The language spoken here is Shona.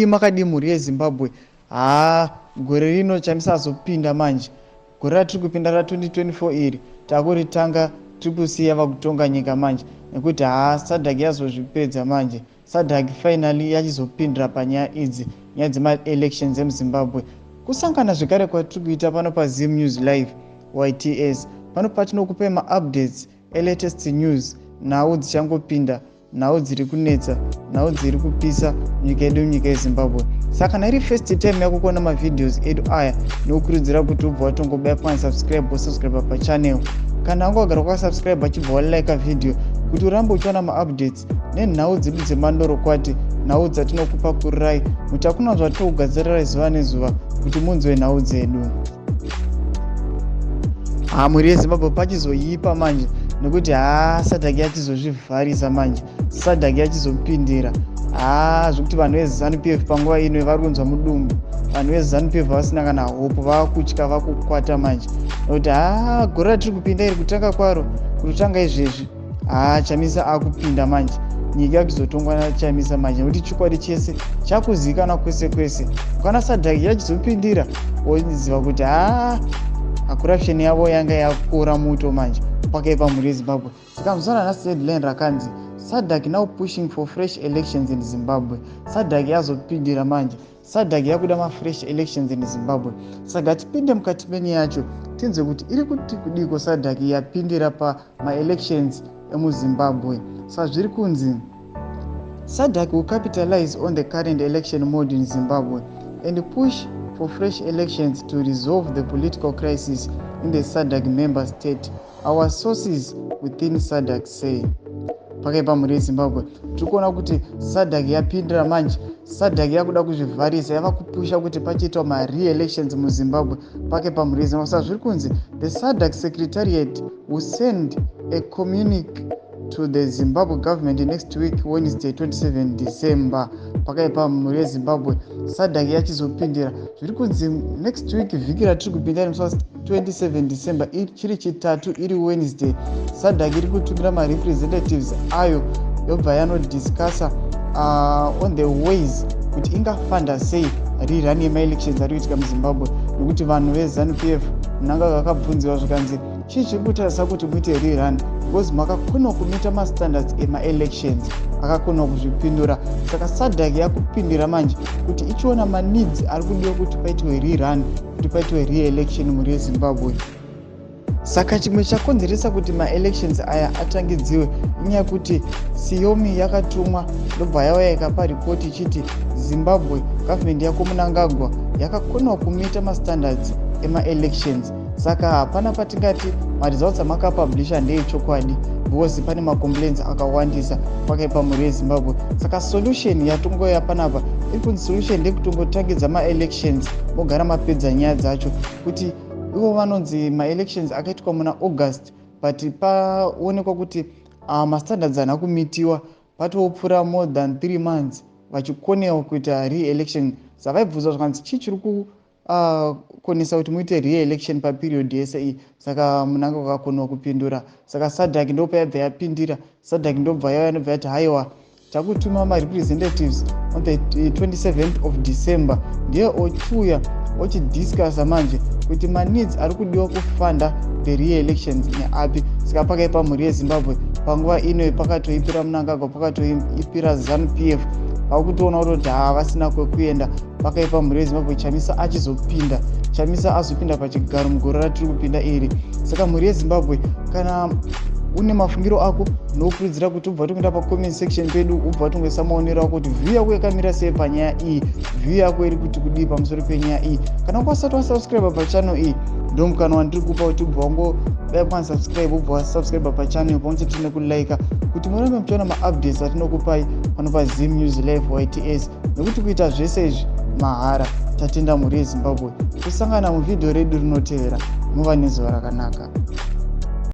makadi mhuri yeZimbabwe. Gore rino Chamisa azopinda manje. Gore ratiri kupinda ra 2024 iri takuritanga tiri kusiya vakutonga nyika manje nekuti SADC yazozvipedza manje. SADC finally yachizopindira panyaya idzi, nyaya dzema-elections emuZimbabwe. Kusangana zvekare kwatiri kuita pano paZim News Live YTS, pano patinokupe ma-updates latest news, nhau dzichangopinda, nhau dziri kunetsa, nhau dziri kupisa nyika yedu, nyika yeZimbabwe. Saka kana iri first time yako kuona mavideos edu aya, ndinokurudzira kuti ubva watongobaya subscribe pachannel. Kana wanga wagara wakasubscribe achibva walike video kuti urambe uchiona ma-updates nenhau dzedu dzemandoro kwati, nhau dzatinokupa kurirai kuti hakuna zvatinogadzirira zuva nezuva kuti munzwe nhau dzedu. Mhuri yeZimbabwe pachizoipa manje nekuti SADC yachizozvivharisa manje, SADC yachizopindira. Zvekuti vanhu veZANU-PF panguva ino vari kunzwa mudumbu, vanhu veZANU-PF vasina kana hope, vakutya, vakukwata manje nekuti gore ratiri kupinda iri kutanga kwaro, kutotanga izvezvi Chamisa akupinda manje, nyika yakuzotongwa naChamisa manje nekuti chikwadi chese chakuzikanwa kwese kwese. Kana SADC yachizopindira woziva kuti corruption yavo yanga yakora muto manje pakaipa mhuri yeZimbabwe. Saka muzona nhasi headline rakanzi SADC now pushing for fresh elections in Zimbabwe. SADC yazopindira manje, SADC yakuda ma-fresh elections in Zimbabwe. Saka tipinde mukati meni yacho tinzwe kuti iri kuti kudiko SADC yapindira ma-elections emuZimbabwe. Zviri kunzi SADC will capitalize on the current election mode in Zimbabwe and push for fresh elections to resolve the political crisis in the SADC member state, our sources within SADC say. Pakaipa mhuri yeZimbabwe tirikuona kuti SADC yapindira manje, SADC yakuda kuzvivharisa, yava kupusha kuti pachiitwa ma-re-elections muZimbabwe. Pakaipa mhuri yeZimbabwe. Saka zviri kunzi the SADC secretariat will send a communique to the Zimbabwe government next week, Wednesday 27 December. Pakaipa mhuri yeZimbabwe, SADC yachizopindira. Zviri kunzi next week, vhiki ratiri kupinda musi 27 December, chiri chitatu, iri Wednesday, SADC iri kutumira ma-representatives ayo yobva yanodiscussa on the ways kuti ingafanda sei rerun yema-elections ari kuitika muZimbabwe, nekuti vanhu veZANU-PF mnanga vakabvunziwa zvikanzi chii chiri kutarisa kuti muite rerun because makakona kumita ma-standards ema-elections, akakona kuzvipindura. Saka SADC yakupindira manje kuti ichiona ma-needs ari kudiwa kuti paitwe rerun, kuti paitwe re-election mhuri yeZimbabwe. Saka chimwe chakonzeresa kuti ma-elections aya atangidziwe inyaya kuti Siomi yakatumwa ndobva yauya ikapa ripoti ichiti Zimbabwe government yako mnangagwa yakakona kumita ma-standards ema-elections. Saka hapana patingati ma-results amakapublisha ndeyechokwadi because pane ma-complaints akawandisa pakaipa mhuri yeZimbabwe. Saka solution yatongoya panapa iri kunzi solution ndekutongotangidza ma-elections mogara mapedza nyaya dzacho, kuti ivo vanonzi ma-elections akaitwa muna August but paonekwa kuti ma-standards haana kumitiwa, patopfuura more than 3 months vachikonewa kuita re-election. Saka vaibvunzwa zvakanzi chii chiri kukonesa kuti muite re-election paperiod yese iyi. Saka munanga wakakona kupindura. Saka SADC ndopa yabva yapindira, SADC ndobva yauya nobva yati haiwa takutuma ma-representatives on the 27th of December, ndiye ochiuya ochidiscussa manje kuti ma-needs ari kudiwa kufanda the re-elections neapi. Saka pakaipa mhuri yeZimbabwe panguva ino pakatoipira mnangagwa, pakatoipira ZANU-PF, pakutoona kuti vasina kwekuenda. Pakaipa mhuri yeZimbabwe, Chamisa achizopinda, Chamisa azopinda pachigaro mugore ratiri kupinda iri. Saka mhuri yeZimbabwe, kana une mafungiro ako ndinokurudzira kuti ubva tokuenda pacomment section pedu, ubva watongoisa maonero ako kuti view yako yakamira sei panyaya iyi, view yako iri kuti kudii pamusoro penyaya iyi. Kana wasati wasubscribe pachannel iyi ndo mukana wandiri kupa kuti ubva wangobaya pansubscribe, ubva wasubscribe pachannel pamwechete nekulike kuti murambe muchiona ma-updates atinokupai pano paZim News Live YTS, nekuti kuita zvese izvi mahara. Tatenda mhuri yeZimbabwe, kusangana muvhidhiyo redu rinotevera. Muva nezuva rakanaka.